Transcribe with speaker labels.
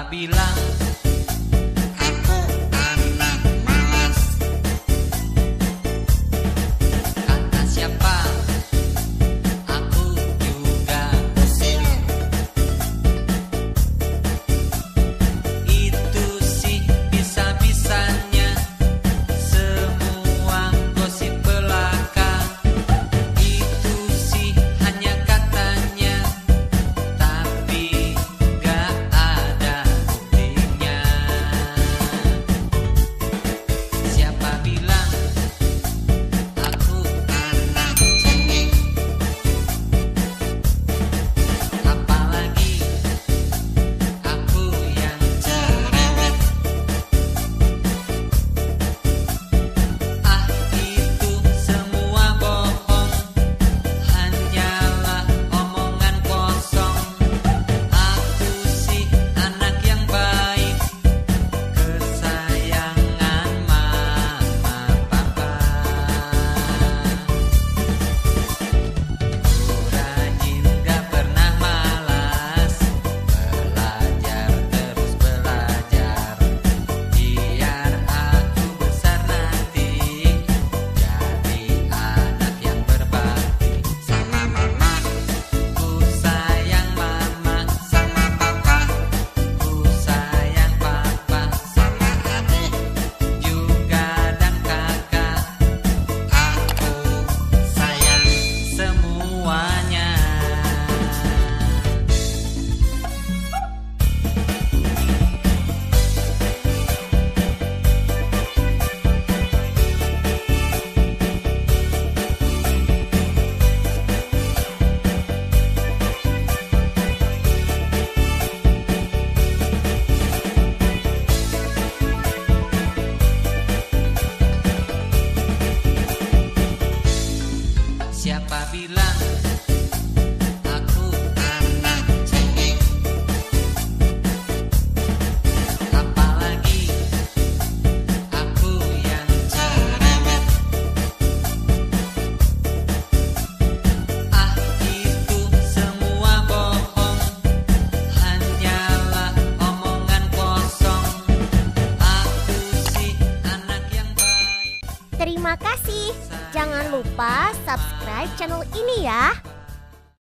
Speaker 1: Siapa bilang
Speaker 2: aku anak malas?
Speaker 1: kata siapa aku juga
Speaker 2: Usil,
Speaker 1: itu sih bisa-bisanya semua gosip belaka. Itu sih hanya katanya, tapi gak ada buktinya. Siapa bilang aku
Speaker 2: anak cengeng,
Speaker 1: apalagi aku yang
Speaker 2: cerewet.
Speaker 1: ah itu semua bohong, hanyalah omongan kosong. Aku sih anak yang baik, kesayangan mama papa. Rajin gak pernah malas, belajar terus belajar, biar aku besar nanti jadi anak yang berbakti.
Speaker 2: Sama mama,
Speaker 1: Ku sayang mama,
Speaker 2: sama papa,
Speaker 1: ku sayang papa,
Speaker 2: sama adik,
Speaker 1: juga dan kakak.
Speaker 2: aku
Speaker 1: Sayang semuanya. Siapa bilang aku
Speaker 2: anak cengeng,
Speaker 1: apalagi aku yang
Speaker 2: cerewet.
Speaker 1: ah itu semua bohong, hanyalah omongan kosong. Aku sih anak yang baik.
Speaker 3: Terima kasih. Jangan lupa subscribe channel ini ya.